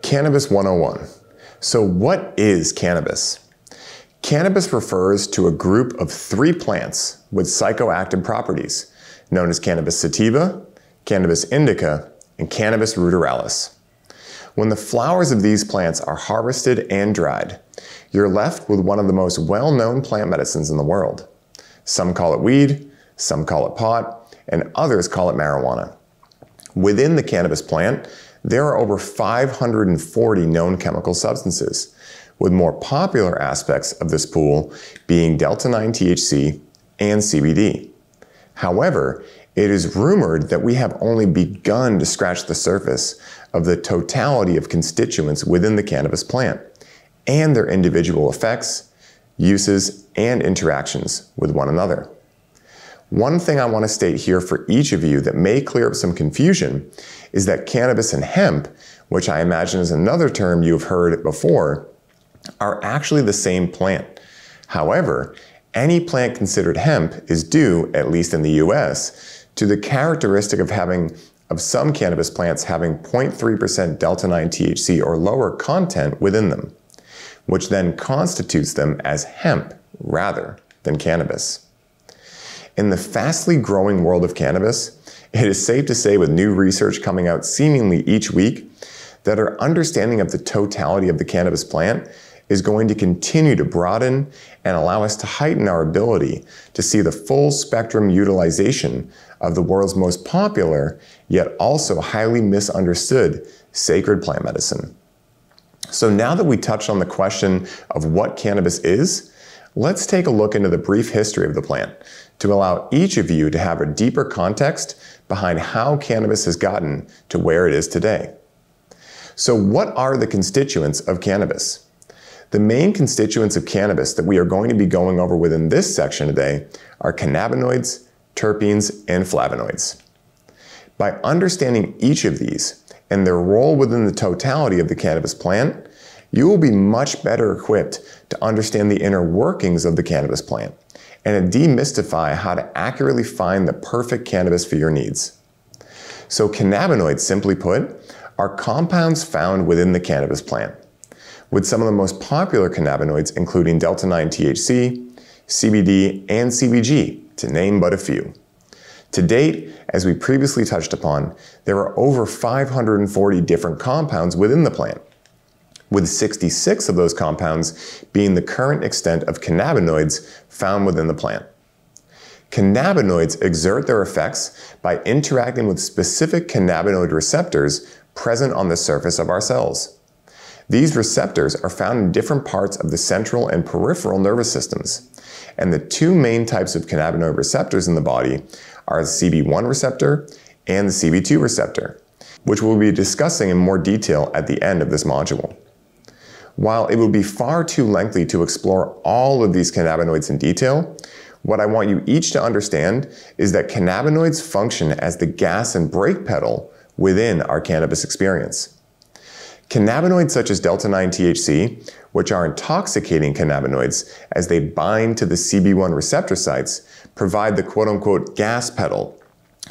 Cannabis 101. So what is cannabis? Cannabis refers to a group of 3 plants with psychoactive properties, known as cannabis sativa, cannabis indica, and cannabis ruderalis. When the flowers of these plants are harvested and dried, you're left with one of the most well-known plant medicines in the world. Some call it weed, some call it pot, and others call it marijuana. Within the cannabis plant, there are over 540 known chemical substances, with more popular aspects of this pool being delta-9 THC and CBD. However, it is rumored that we have only begun to scratch the surface of the totality of constituents within the cannabis plant and their individual effects, uses, and interactions with one another. One thing I want to state here for each of you that may clear up some confusion is that cannabis and hemp, which I imagine is another term you've heard before, are actually the same plant. However, any plant considered hemp is due, at least in the US, to the characteristic of some cannabis plants having 0.3% delta-9 THC or lower content within them, which then constitutes them as hemp rather than cannabis. In the fastly growing world of cannabis, it is safe to say with new research coming out seemingly each week that our understanding of the totality of the cannabis plant is going to continue to broaden and allow us to heighten our ability to see the full spectrum utilization of the world's most popular, yet also highly misunderstood, sacred plant medicine. So now that we touched on the question of what cannabis is, let's take a look into the brief history of the plant to allow each of you to have a deeper context behind how cannabis has gotten to where it is today. So what are the constituents of cannabis? The main constituents of cannabis that we are going to be going over within this section today are cannabinoids, terpenes, and flavonoids. By understanding each of these and their role within the totality of the cannabis plant, you will be much better equipped to understand the inner workings of the cannabis plant and to demystify how to accurately find the perfect cannabis for your needs. So cannabinoids, simply put, are compounds found within the cannabis plant, with some of the most popular cannabinoids including delta-9 THC, CBD, and CBG, to name but a few. To date, as we previously touched upon, there are over 540 different compounds within the plant, with 66 of those compounds being the current extent of cannabinoids found within the plant. Cannabinoids exert their effects by interacting with specific cannabinoid receptors present on the surface of our cells. These receptors are found in different parts of the central and peripheral nervous systems, and the 2 main types of cannabinoid receptors in the body are the CB1 receptor and the CB2 receptor, which we'll be discussing in more detail at the end of this module. While it would be far too lengthy to explore all of these cannabinoids in detail, what I want you each to understand is that cannabinoids function as the gas and brake pedal within our cannabis experience. Cannabinoids such as delta-9 THC, which are intoxicating cannabinoids as they bind to the CB1 receptor sites, provide the quote-unquote gas pedal,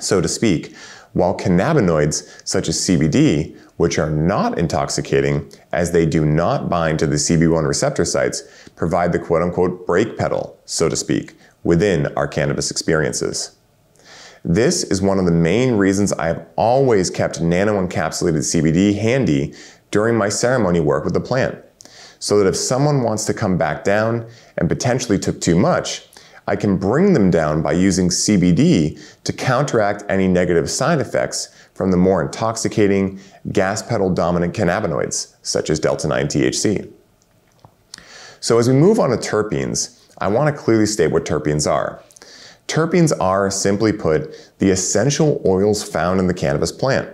so to speak, while cannabinoids such as CBD, which are not intoxicating as they do not bind to the CB1 receptor sites, provide the quote-unquote brake pedal, so to speak, within our cannabis experiences. This is one of the main reasons I have always kept nano-encapsulated CBD handy during my ceremony work with the plant, so that if someone wants to come back down and potentially took too much, I can bring them down by using CBD to counteract any negative side effects from the more intoxicating, gas pedal dominant cannabinoids, such as delta-9 THC. So as we move on to terpenes, I want to clearly state what terpenes are. Terpenes are, simply put, the essential oils found in the cannabis plant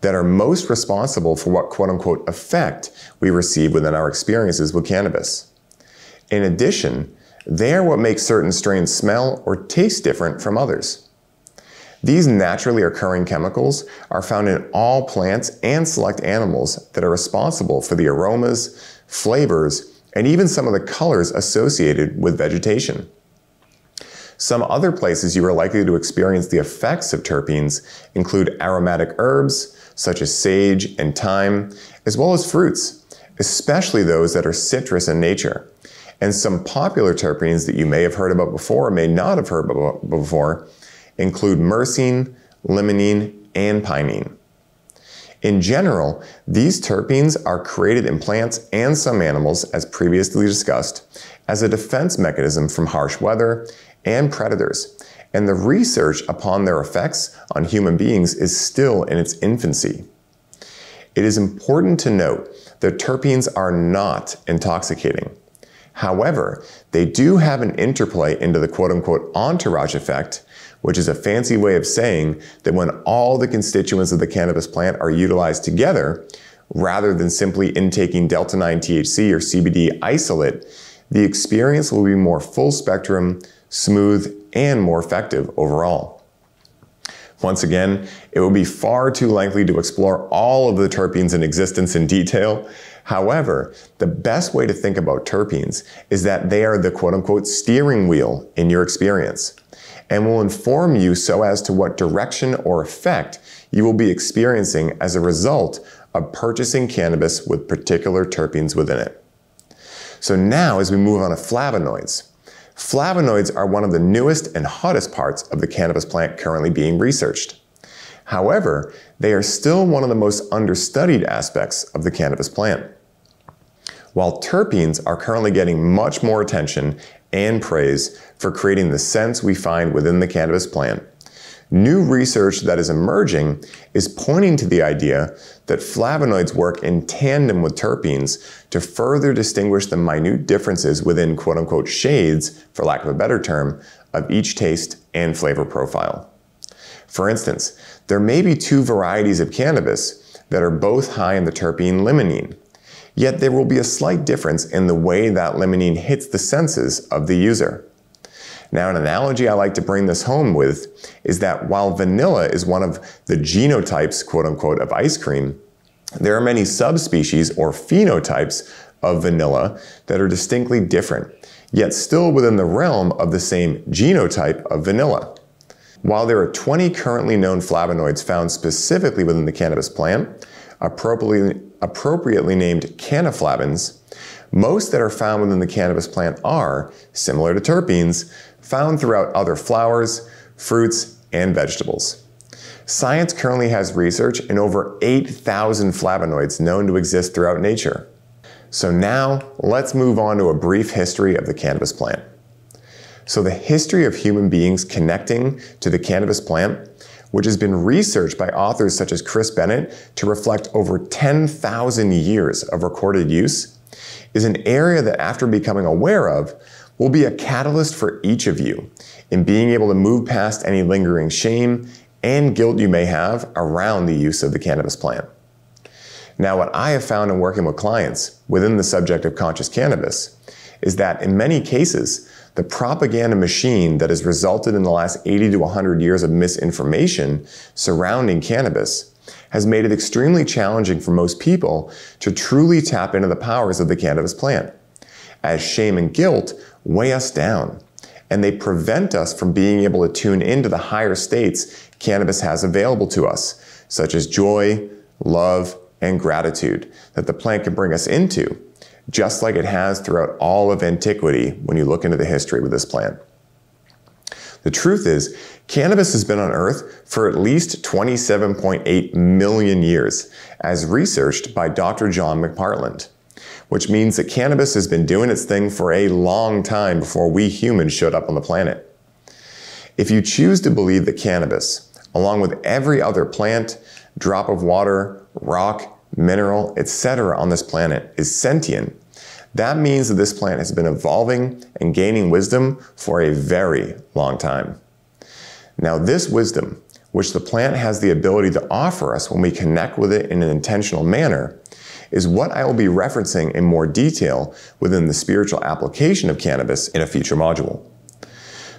that are most responsible for what quote-unquote effect we receive within our experiences with cannabis. In addition, they are what makes certain strains smell or taste different from others. These naturally occurring chemicals are found in all plants and select animals that are responsible for the aromas, flavors, and even some of the colors associated with vegetation. Some other places you are likely to experience the effects of terpenes include aromatic herbs, such as sage and thyme, as well as fruits, especially those that are citrus in nature. And some popular terpenes that you may have heard about before or may not have heard about before include myrcene, limonene, and pinene. In general, these terpenes are created in plants and some animals, as previously discussed, as a defense mechanism from harsh weather and predators, and the research upon their effects on human beings is still in its infancy. It is important to note that terpenes are not intoxicating. However, they do have an interplay into the quote-unquote entourage effect, which is a fancy way of saying that when all the constituents of the cannabis plant are utilized together, rather than simply intaking delta-9 THC or CBD isolate, the experience will be more full spectrum, smooth, and more effective overall. Once again, it would be far too lengthy to explore all of the terpenes in existence in detail. However, the best way to think about terpenes is that they are the quote-unquote steering wheel in your experience and will inform you so as to what direction or effect you will be experiencing as a result of purchasing cannabis with particular terpenes within it. So now as we move on to flavonoids. Flavonoids are one of the newest and hottest parts of the cannabis plant currently being researched. However, they are still one of the most understudied aspects of the cannabis plant. While terpenes are currently getting much more attention and praise for creating the scents we find within the cannabis plant, new research that is emerging is pointing to the idea that flavonoids work in tandem with terpenes to further distinguish the minute differences within quote-unquote shades, for lack of a better term, of each taste and flavor profile. For instance, there may be two varieties of cannabis that are both high in the terpene limonene, yet there will be a slight difference in the way that limonene hits the senses of the user. Now, an analogy I like to bring this home with is that while vanilla is one of the genotypes, quote-unquote, of ice cream, there are many subspecies or phenotypes of vanilla that are distinctly different, yet still within the realm of the same genotype of vanilla. While there are 20 currently known flavonoids found specifically within the cannabis plant, appropriately named cannaflavins, most that are found within the cannabis plant are, similar to terpenes, found throughout other flowers, fruits, and vegetables. Science currently has research in over 8,000 flavonoids known to exist throughout nature. So now, let's move on to a brief history of the cannabis plant. So the history of human beings connecting to the cannabis plant, which has been researched by authors such as Chris Bennett to reflect over 10,000 years of recorded use, is an area that after becoming aware of, will be a catalyst for each of you in being able to move past any lingering shame and guilt you may have around the use of the cannabis plant. Now, what I have found in working with clients within the subject of conscious cannabis is that in many cases, the propaganda machine that has resulted in the last 80 to 100 years of misinformation surrounding cannabis has made it extremely challenging for most people to truly tap into the powers of the cannabis plant, as shame and guilt weigh us down, and they prevent us from being able to tune into the higher states cannabis has available to us, such as joy, love, and gratitude that the plant can bring us into, just like it has throughout all of antiquity when you look into the history with this plant. The truth is, cannabis has been on Earth for at least 27.8 million years, as researched by Dr. John McPartland, which means that cannabis has been doing its thing for a long time before we humans showed up on the planet. If you choose to believe that cannabis, along with every other plant, drop of water, rock, mineral, etc. on this planet is sentient, that means that this plant has been evolving and gaining wisdom for a very long time. Now this wisdom, which the plant has the ability to offer us when we connect with it in an intentional manner, is what I will be referencing in more detail within the spiritual application of cannabis in a future module.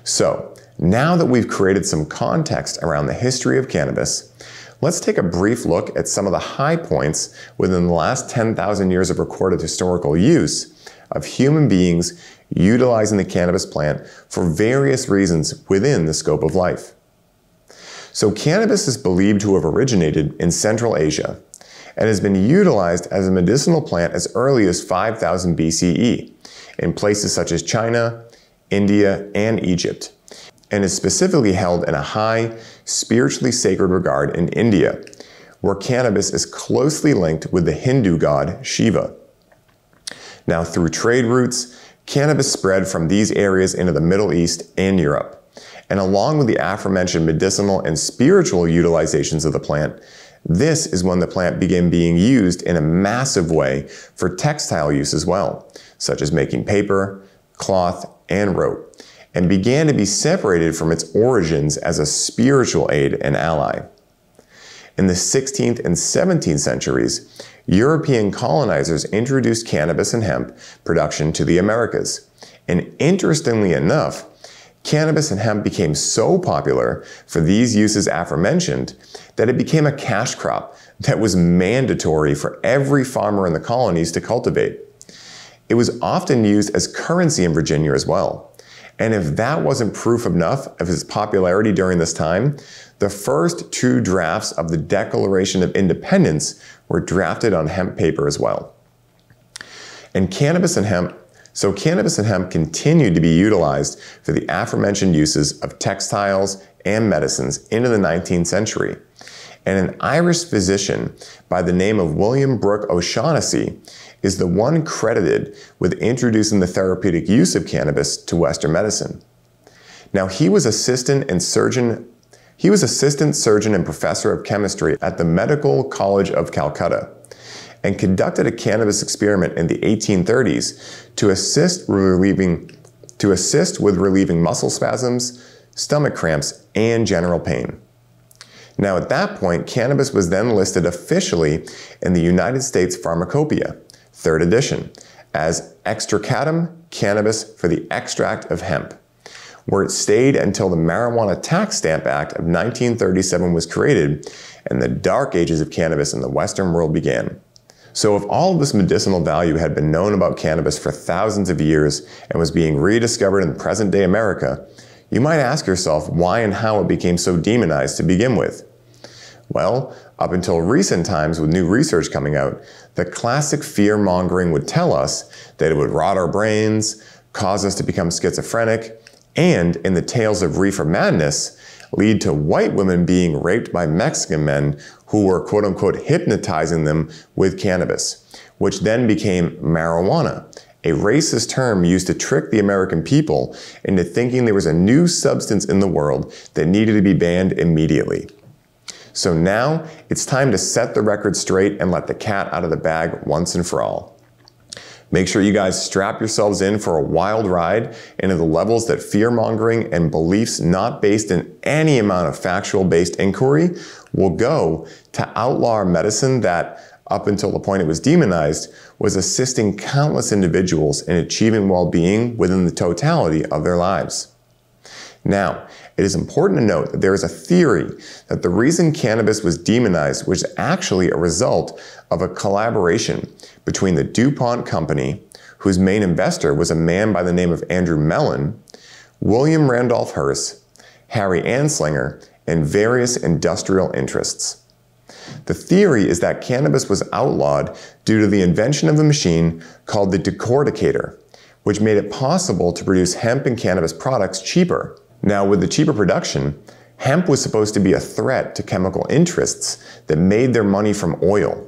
So, now that we've created some context around the history of cannabis, let's take a brief look at some of the high points within the last 10,000 years of recorded historical use of human beings utilizing the cannabis plant for various reasons within the scope of life. So cannabis is believed to have originated in Central Asia and has been utilized as a medicinal plant as early as 5000 BCE in places such as China, India, and Egypt, and is specifically held in a high, spiritually sacred regard in India, where cannabis is closely linked with the Hindu god Shiva. Now, through trade routes, cannabis spread from these areas into the Middle East and Europe, and along with the aforementioned medicinal and spiritual utilizations of the plant, this is when the plant began being used in a massive way for textile use as well, such as making paper, cloth, and rope, and began to be separated from its origins as a spiritual aid and ally. In the 16th and 17th centuries, European colonizers introduced cannabis and hemp production to the Americas. And interestingly enough, cannabis and hemp became so popular for these uses aforementioned that it became a cash crop that was mandatory for every farmer in the colonies to cultivate. It was often used as currency in Virginia as well. And if that wasn't proof enough of its popularity during this time, the first 2 drafts of the Declaration of Independence were drafted on hemp paper as well. And cannabis and hemp continued to be utilized for the aforementioned uses of textiles and medicines into the 19th century. And an Irish physician by the name of William Brooke O'Shaughnessy is the one credited with introducing the therapeutic use of cannabis to Western medicine. Now, he was assistant surgeon and professor of chemistry at the Medical College of Calcutta, and conducted a cannabis experiment in the 1830s to assist with relieving muscle spasms, stomach cramps, and general pain. Now, at that point, cannabis was then listed officially in the United States Pharmacopoeia, 3rd edition, as Extricatum Cannabis for the extract of hemp, where it stayed until the Marijuana Tax Stamp Act of 1937 was created and the dark ages of cannabis in the Western world began. So if all of this medicinal value had been known about cannabis for thousands of years and was being rediscovered in present-day America, you might ask yourself why and how it became so demonized to begin with. Well, up until recent times with new research coming out, the classic fear-mongering would tell us that it would rot our brains, cause us to become schizophrenic, and in the tales of reefer madness, lead to white women being raped by Mexican men who were quote-unquote hypnotizing them with cannabis, which then became marijuana, a racist term used to trick the American people into thinking there was a new substance in the world that needed to be banned immediately. So now it's time to set the record straight and let the cat out of the bag once and for all. Make sure you guys strap yourselves in for a wild ride into the levels that fear-mongering and beliefs not based in any amount of factual-based inquiry will go to outlaw a medicine that, up until the point it was demonized, was assisting countless individuals in achieving well-being within the totality of their lives. Now, it is important to note that there is a theory that the reason cannabis was demonized was actually a result of a collaboration between the DuPont company, whose main investor was a man by the name of Andrew Mellon, William Randolph Hearst, Harry Anslinger, and various industrial interests. The theory is that cannabis was outlawed due to the invention of a machine called the decorticator, which made it possible to produce hemp and cannabis products cheaper. Now, with the cheaper production, hemp was supposed to be a threat to chemical interests that made their money from oil.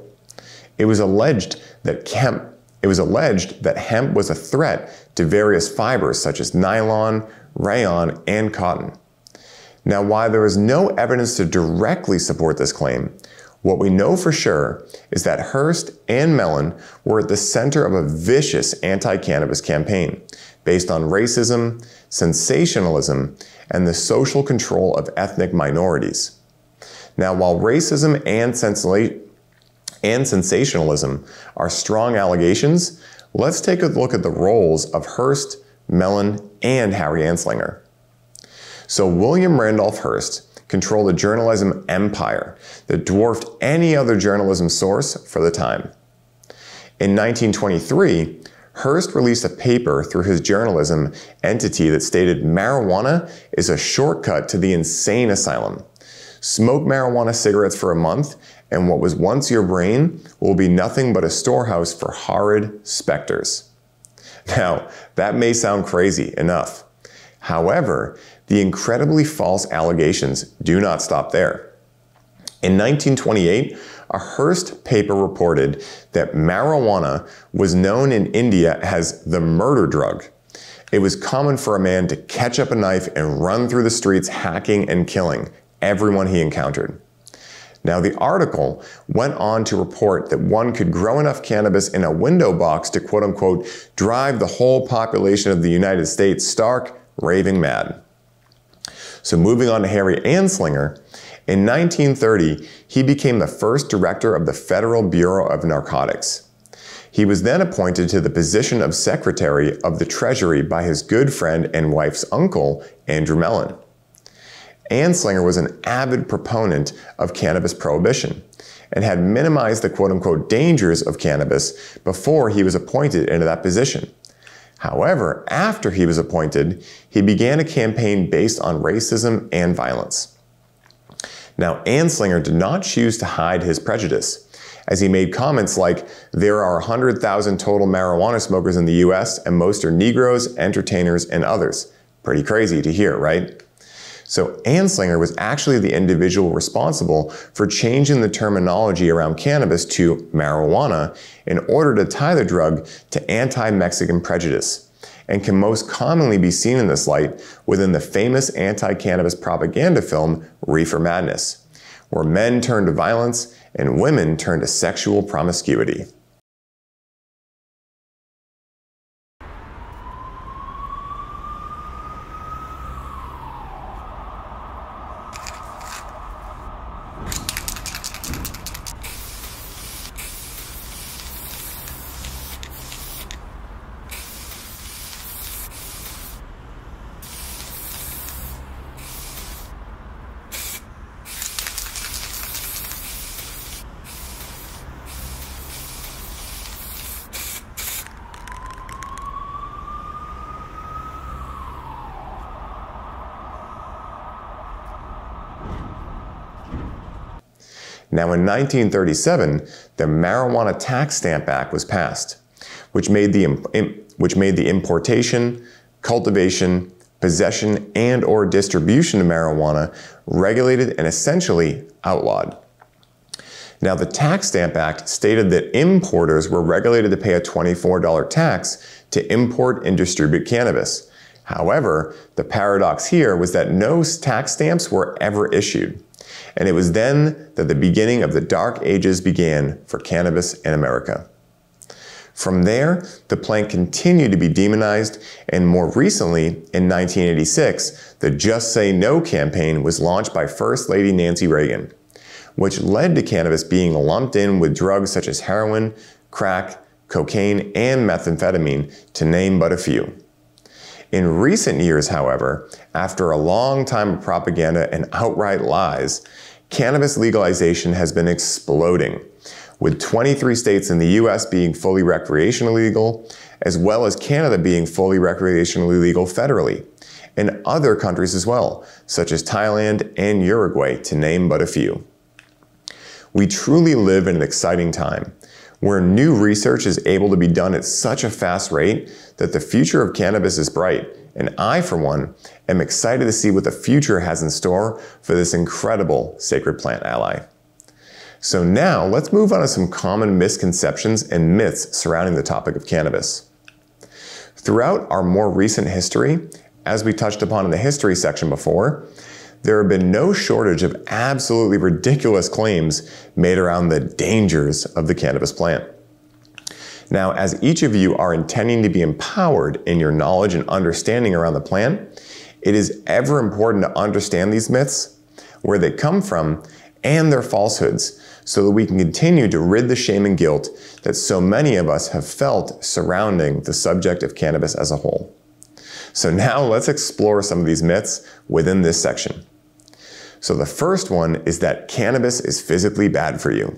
It was alleged that hemp was a threat to various fibers such as nylon, rayon, and cotton. Now, while there is no evidence to directly support this claim, what we know for sure is that Hearst and Mellon were at the center of a vicious anti-cannabis campaign based on racism, sensationalism, and the social control of ethnic minorities. Now, while racism and sensationalism are strong allegations, let's take a look at the roles of Hearst, Mellon, and Harry Anslinger. So William Randolph Hearst controlled a journalism empire that dwarfed any other journalism source for the time. In 1923, Hearst released a paper through his journalism entity that stated marijuana is a shortcut to the insane asylum. Smoke marijuana cigarettes for a month, and what was once your brain will be nothing but a storehouse for horrid specters. Now, that may sound crazy enough. However, the incredibly false allegations do not stop there. In 1928, a Hearst paper reported that marijuana was known in India as the murder drug. It was common for a man to catch up a knife and run through the streets hacking and killing everyone he encountered. Now, the article went on to report that one could grow enough cannabis in a window box to quote-unquote drive the whole population of the United States stark, raving mad. So moving on to Harry Anslinger, in 1930, he became the first director of the Federal Bureau of Narcotics. He was then appointed to the position of Secretary of the Treasury by his good friend and wife's uncle, Andrew Mellon. Anslinger was an avid proponent of cannabis prohibition and had minimized the quote-unquote dangers of cannabis before he was appointed into that position. However, after he was appointed, he began a campaign based on racism and violence. Now, Anslinger did not choose to hide his prejudice, as he made comments like, "There are 100,000 total marijuana smokers in the US, and most are Negroes, entertainers, and others." Pretty crazy to hear, right? So Anslinger was actually the individual responsible for changing the terminology around cannabis to marijuana in order to tie the drug to anti-Mexican prejudice, and can most commonly be seen in this light within the famous anti-cannabis propaganda film Reefer Madness, where men turn to violence and women turn to sexual promiscuity. Now, in 1937, the Marijuana Tax Stamp Act was passed, which made the importation, cultivation, possession, and/or distribution of marijuana regulated and essentially outlawed. Now, the Tax Stamp Act stated that importers were regulated to pay a $24 tax to import and distribute cannabis. However, the paradox here was that no tax stamps were ever issued. And it was then that the beginning of the dark ages began for cannabis in America. From there, the plant continued to be demonized, and more recently, in 1986, the Just Say No campaign was launched by First Lady Nancy Reagan, which led to cannabis being lumped in with drugs such as heroin, crack, cocaine, and methamphetamine, to name but a few. In recent years, however, after a long time of propaganda and outright lies, cannabis legalization has been exploding, with 23 states in the US being fully recreationally legal, as well as Canada being fully recreationally legal federally, and other countries as well, such as Thailand and Uruguay, to name but a few. We truly live in an exciting time, where new research is able to be done at such a fast rate that the future of cannabis is bright, and I, for one, am excited to see what the future has in store for this incredible sacred plant ally. So now, let's move on to some common misconceptions and myths surrounding the topic of cannabis. Throughout our more recent history, as we touched upon in the history section before, there have been no shortage of absolutely ridiculous claims made around the dangers of the cannabis plant. Now, as each of you are intending to be empowered in your knowledge and understanding around the plant, it is ever important to understand these myths, where they come from, and their falsehoods, so that we can continue to rid the shame and guilt that so many of us have felt surrounding the subject of cannabis as a whole. So now let's explore some of these myths within this section. So the first one is that cannabis is physically bad for you.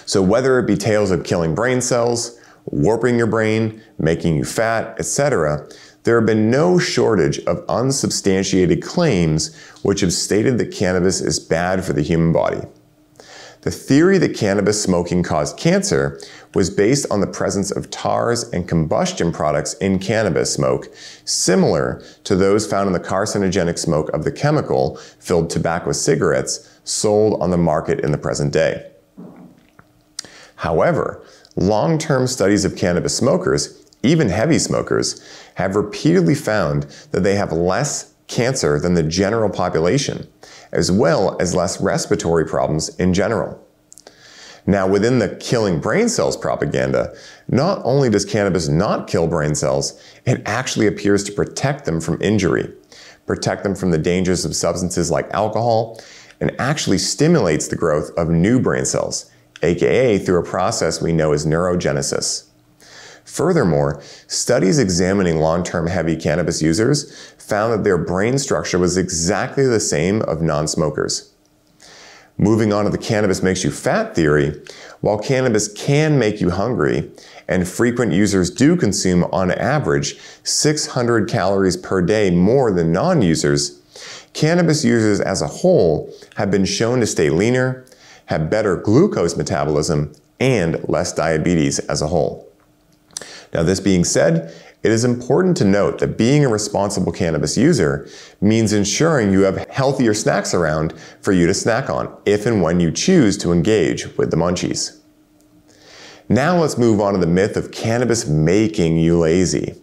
So whether it be tales of killing brain cells, warping your brain, making you fat, etc., there have been no shortage of unsubstantiated claims which have stated that cannabis is bad for the human body. The theory that cannabis smoking caused cancer was based on the presence of tars and combustion products in cannabis smoke, similar to those found in the carcinogenic smoke of the chemical-filled tobacco cigarettes sold on the market in the present day. However, long-term studies of cannabis smokers, even heavy smokers, have repeatedly found that they have less cancer than the general population, as well as less respiratory problems in general. Now, within the killing brain cells propaganda, not only does cannabis not kill brain cells, it actually appears to protect them from injury, protect them from the dangers of substances like alcohol, and actually stimulates the growth of new brain cells, aka through a process we know as neurogenesis. Furthermore, studies examining long-term heavy cannabis users found that their brain structure was exactly the same of non-smokers. Moving on to the cannabis makes you fat theory, while cannabis can make you hungry, and frequent users do consume on average 600 calories per day more than non-users, cannabis users as a whole have been shown to stay leaner, have better glucose metabolism, and less diabetes as a whole. Now, this being said, it is important to note that being a responsible cannabis user means ensuring you have healthier snacks around for you to snack on if and when you choose to engage with the munchies. Now let's move on to the myth of cannabis making you lazy.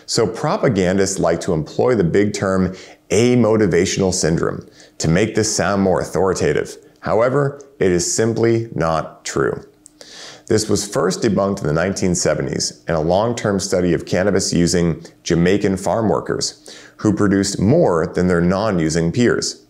So propagandists like to employ the big term amotivational syndrome to make this sound more authoritative. However, it is simply not true. This was first debunked in the 1970s in a long-term study of cannabis using Jamaican farm workers who produced more than their non-using peers.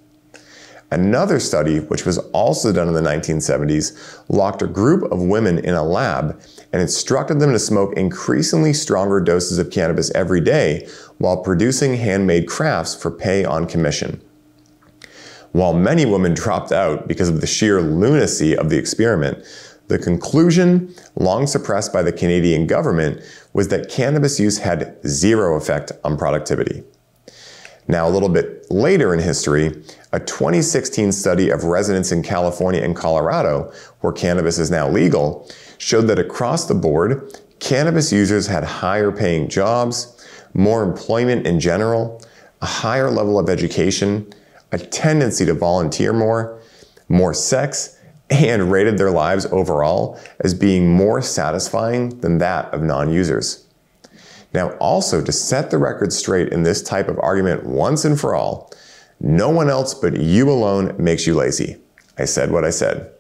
Another study, which was also done in the 1970s, locked a group of women in a lab and instructed them to smoke increasingly stronger doses of cannabis every day while producing handmade crafts for pay on commission. While many women dropped out because of the sheer lunacy of the experiment, the conclusion, long suppressed by the Canadian government, was that cannabis use had zero effect on productivity. Now, a little bit later in history, a 2016 study of residents in California and Colorado, where cannabis is now legal, showed that across the board, cannabis users had higher paying jobs, more employment in general, a higher level of education, a tendency to volunteer more sex, and rated their lives overall as being more satisfying than that of non-users. Now, also, to set the record straight in this type of argument once and for all, no one else but you alone makes you lazy. I said what I said.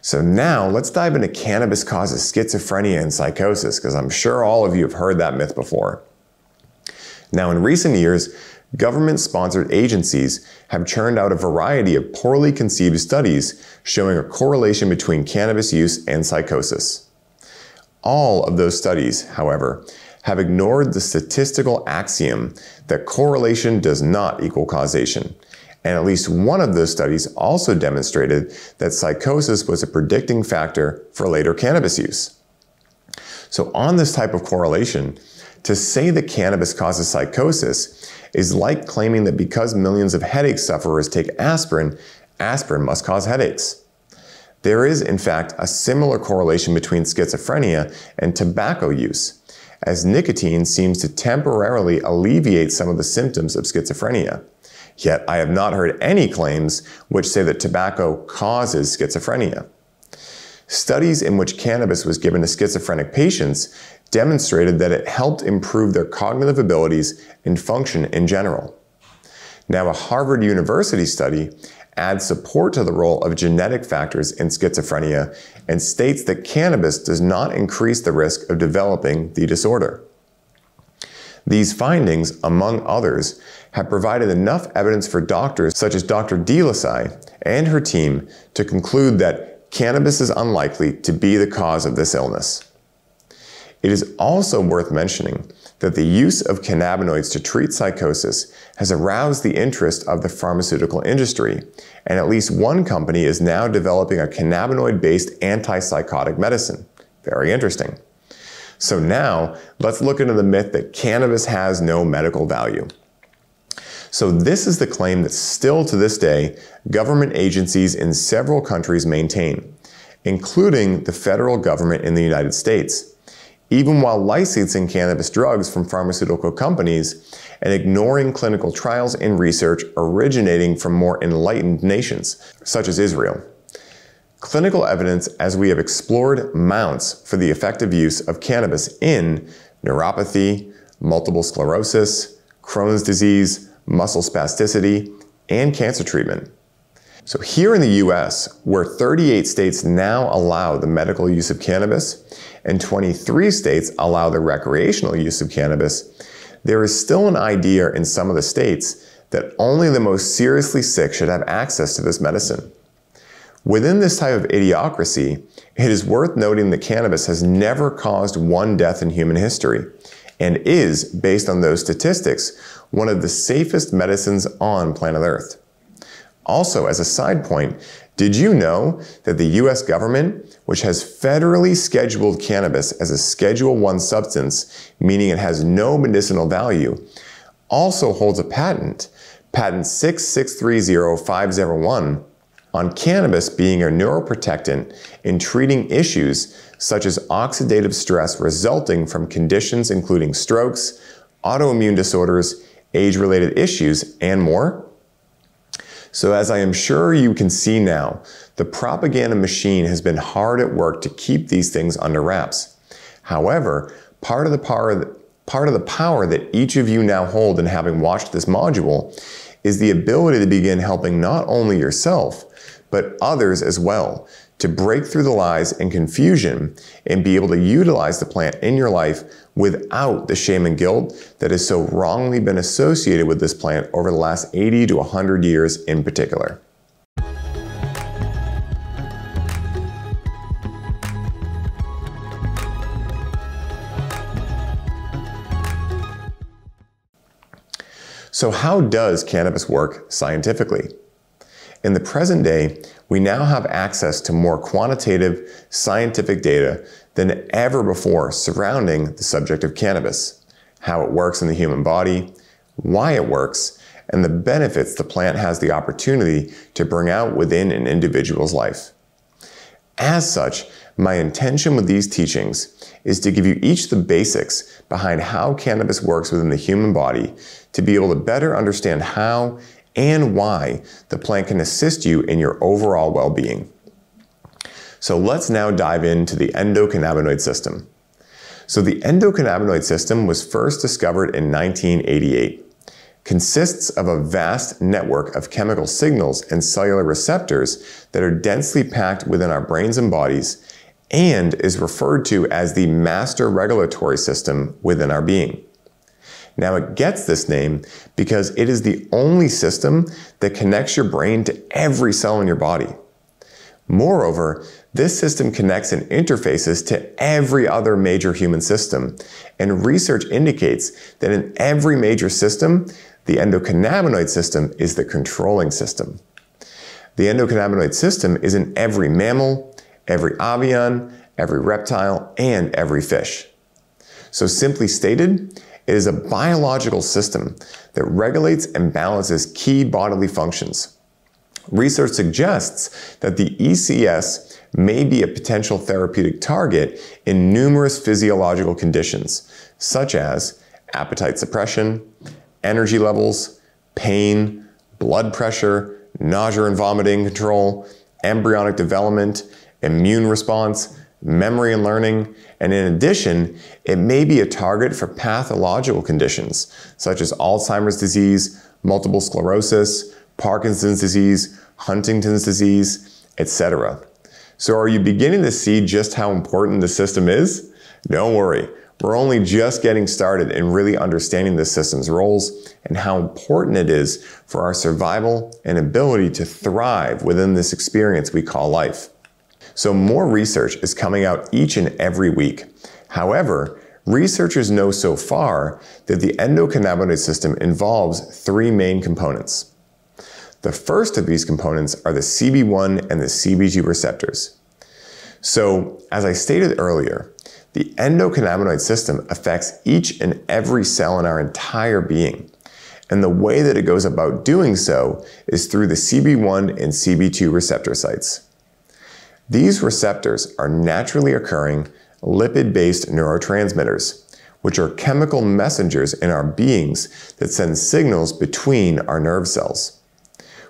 So now let's dive into cannabis causes schizophrenia and psychosis, because I'm sure all of you have heard that myth before. Now, in recent years, government-sponsored agencies have churned out a variety of poorly conceived studies showing a correlation between cannabis use and psychosis. All of those studies, however, have ignored the statistical axiom that correlation does not equal causation, and at least one of those studies also demonstrated that psychosis was a predicting factor for later cannabis use. So on this type of correlation, to say that cannabis causes psychosis is like claiming that because millions of headache sufferers take aspirin, aspirin must cause headaches. There is, in fact, a similar correlation between schizophrenia and tobacco use, as nicotine seems to temporarily alleviate some of the symptoms of schizophrenia. Yet I have not heard any claims which say that tobacco causes schizophrenia. Studies in which cannabis was given to schizophrenic patients demonstrated that it helped improve their cognitive abilities and function in general. Now, a Harvard University study adds support to the role of genetic factors in schizophrenia and states that cannabis does not increase the risk of developing the disorder. These findings, among others, have provided enough evidence for doctors such as Dr. Delasai and her team to conclude that cannabis is unlikely to be the cause of this illness. It is also worth mentioning that the use of cannabinoids to treat psychosis has aroused the interest of the pharmaceutical industry, and at least one company is now developing a cannabinoid-based antipsychotic medicine. Very interesting. So now, let's look into the myth that cannabis has no medical value. So this is the claim that still to this day, government agencies in several countries maintain, including the federal government in the United States, even while licensing cannabis drugs from pharmaceutical companies and ignoring clinical trials and research originating from more enlightened nations, such as Israel. Clinical evidence, as we have explored, mounts for the effective use of cannabis in neuropathy, multiple sclerosis, Crohn's disease, muscle spasticity, and cancer treatment. So here in the US, where 38 states now allow the medical use of cannabis and 23 states allow the recreational use of cannabis, there is still an idea in some of the states that only the most seriously sick should have access to this medicine. Within this type of idiocracy, it is worth noting that cannabis has never caused one death in human history and is, based on those statistics, one of the safest medicines on planet Earth. Also, as a side point, did you know that the US government, which has federally scheduled cannabis as a Schedule I substance, meaning it has no medicinal value, also holds a patent, patent 6630501, on cannabis being a neuroprotectant in treating issues such as oxidative stress resulting from conditions including strokes, autoimmune disorders, age-related issues, and more? So as I am sure you can see now, the propaganda machine has been hard at work to keep these things under wraps. However, part of the power that each of you now hold in having watched this module is the ability to begin helping not only yourself, but others as well, to break through the lies and confusion and be able to utilize the plant in your life without the shame and guilt that has so wrongly been associated with this plant over the last 80 to 100 years in particular. So how does cannabis work scientifically? In the present day, we now have access to more quantitative scientific data than ever before surrounding the subject of cannabis, how it works in the human body, why it works, and the benefits the plant has the opportunity to bring out within an individual's life. As such, my intention with these teachings is to give you each the basics behind how cannabis works within the human body to be able to better understand how and why the plant can assist you in your overall well-being. So let's now dive into the endocannabinoid system. So the endocannabinoid system was first discovered in 1988. Consists of a vast network of chemical signals and cellular receptors that are densely packed within our brains and bodies, and is referred to as the master regulatory system within our being. Now it gets this name because it is the only system that connects your brain to every cell in your body. Moreover, this system connects and interfaces to every other major human system, and research indicates that in every major system, the endocannabinoid system is the controlling system. The endocannabinoid system is in every mammal, every avian, every reptile, and every fish. So simply stated, it is a biological system that regulates and balances key bodily functions. Research suggests that the ECS may be a potential therapeutic target in numerous physiological conditions, such as appetite suppression, energy levels, pain, blood pressure, nausea and vomiting control, embryonic development, immune response, memory and learning, and in addition, it may be a target for pathological conditions such as Alzheimer's disease, multiple sclerosis, Parkinson's disease, Huntington's disease, etc. So are you beginning to see just how important the system is? Don't worry, we're only just getting started in really understanding the system's roles and how important it is for our survival and ability to thrive within this experience we call life. So more research is coming out each and every week. However, researchers know so far that the endocannabinoid system involves three main components. The first of these components are the CB1 and the CB2 receptors. So, as I stated earlier, the endocannabinoid system affects each and every cell in our entire being. And the way that it goes about doing so is through the CB1 and CB2 receptor sites. These receptors are naturally occurring lipid-based neurotransmitters, which are chemical messengers in our beings that send signals between our nerve cells.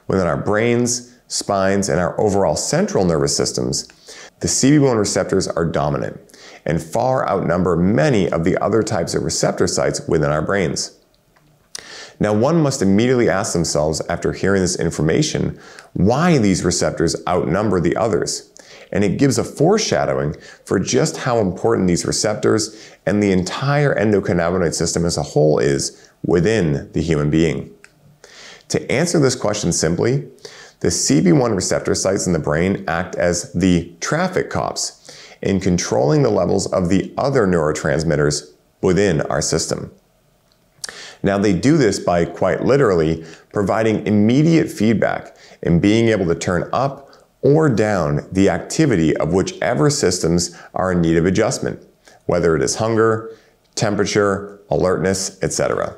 Within our brains, spines, and our overall central nervous systems, the CB1 receptors are dominant and far outnumber many of the other types of receptor sites within our brains. Now, one must immediately ask themselves after hearing this information why these receptors outnumber the others. And it gives a foreshadowing for just how important these receptors and the entire endocannabinoid system as a whole is within the human being. To answer this question simply, the CB1 receptor sites in the brain act as the traffic cops in controlling the levels of the other neurotransmitters within our system. Now, they do this by quite literally providing immediate feedback and being able to turn up or down the activity of whichever systems are in need of adjustment, whether it is hunger, temperature, alertness, etc.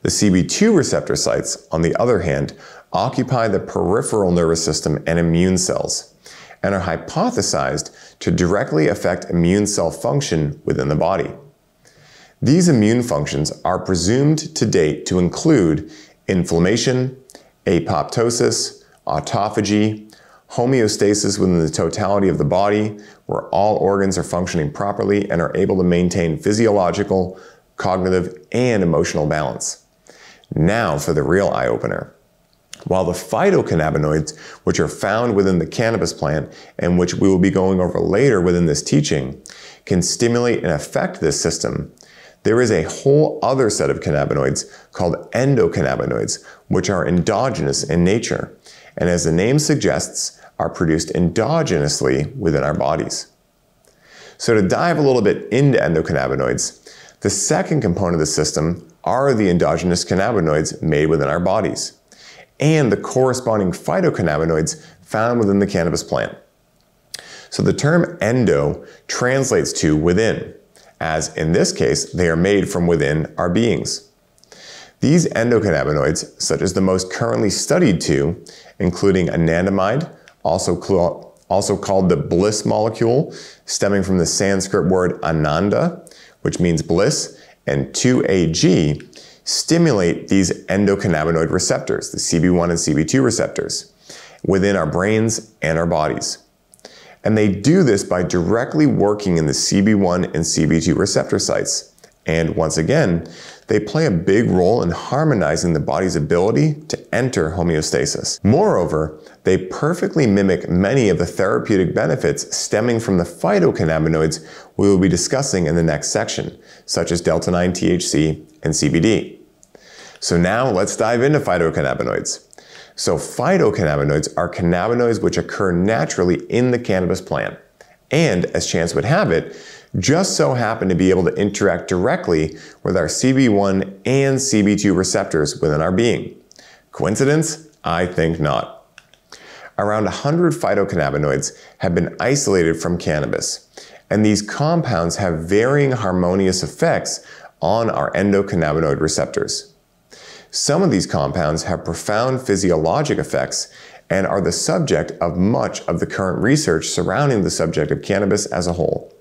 The CB2 receptor sites, on the other hand, occupy the peripheral nervous system and immune cells, and are hypothesized to directly affect immune cell function within the body. These immune functions are presumed to date to include inflammation, apoptosis, autophagy, homeostasis within the totality of the body, where all organs are functioning properly and are able to maintain physiological, cognitive, and emotional balance. Now for the real eye-opener. While the phytocannabinoids, which are found within the cannabis plant and which we will be going over later within this teaching, can stimulate and affect this system, there is a whole other set of cannabinoids called endocannabinoids, which are endogenous in nature, and as the name suggests, are produced endogenously within our bodies. So to dive a little bit into endocannabinoids, the second component of the system are the endogenous cannabinoids made within our bodies, and the corresponding phytocannabinoids found within the cannabis plant. So the term endo translates to within, as in this case, they are made from within our beings. These endocannabinoids, such as the most currently studied two, including anandamide, also called the bliss molecule, stemming from the Sanskrit word ananda, which means bliss, and 2-AG, stimulate these endocannabinoid receptors, the CB1 and CB2 receptors, within our brains and our bodies. And they do this by directly working in the CB1 and CB2 receptor sites. And once again, they play a big role in harmonizing the body's ability to enter homeostasis. Moreover, they perfectly mimic many of the therapeutic benefits stemming from the phytocannabinoids we will be discussing in the next section, such as delta-9 THC and CBD. So now let's dive into phytocannabinoids. So phytocannabinoids are cannabinoids which occur naturally in the cannabis plant, and as chance would have it, just so happen to be able to interact directly with our CB1 and CB2 receptors within our being. Coincidence? I think not. Around 100 phytocannabinoids have been isolated from cannabis, and these compounds have varying harmonious effects on our endocannabinoid receptors. Some of these compounds have profound physiologic effects and are the subject of much of the current research surrounding the subject of cannabis as a whole.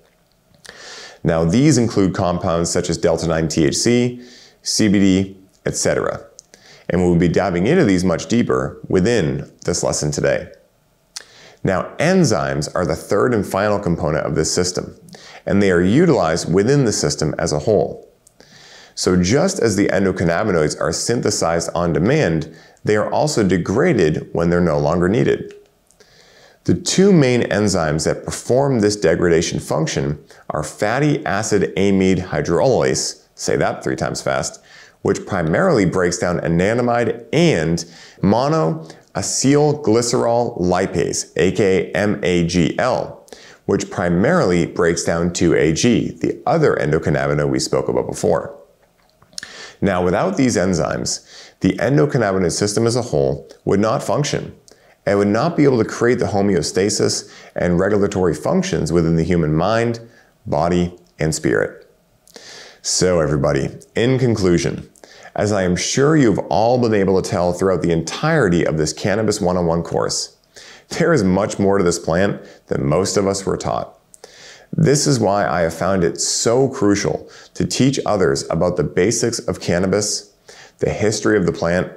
Now, these include compounds such as delta-9 THC, CBD, etc. And we'll be diving into these much deeper within this lesson today. Now, enzymes are the third and final component of this system, and they are utilized within the system as a whole. So just as the endocannabinoids are synthesized on demand they are also degraded when they're no longer needed. The two main enzymes that perform this degradation function are fatty acid amide hydrolase, say that 3 times fast, which primarily breaks down anandamide, and monoacylglycerol lipase, aka MAGL, which primarily breaks down 2-AG, the other endocannabinoid we spoke about before. Now, without these enzymes, the endocannabinoid system as a whole would not function and would not be able to create the homeostasis and regulatory functions within the human mind, body, and spirit. So everybody, in conclusion, as I am sure you've all been able to tell throughout the entirety of this Cannabis 101 course, there is much more to this plant than most of us were taught. This is why I have found it so crucial to teach others about the basics of cannabis, the history of the plant,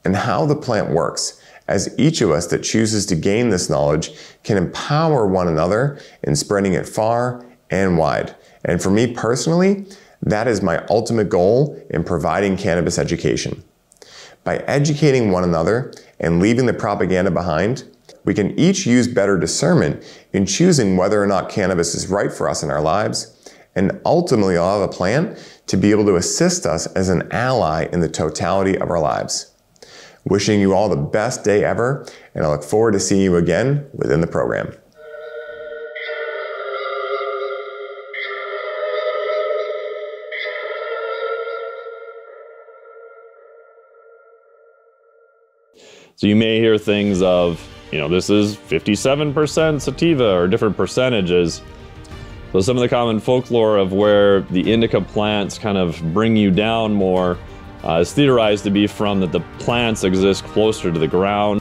and how the plant works, as each of us that chooses to gain this knowledge can empower one another in spreading it far and wide. And for me personally, that is my ultimate goal in providing cannabis education. By educating one another and leaving the propaganda behind, we can each use better discernment in choosing whether or not cannabis is right for us in our lives, and ultimately allow the plant to be able to assist us as an ally in the totality of our lives. Wishing you all the best day ever, and I look forward to seeing you again within the program. So you may hear things of, this is 57% sativa or different percentages. So some of the common folklore of where the indica plants kind of bring you down more is theorized to be from that the plants exist closer to the ground.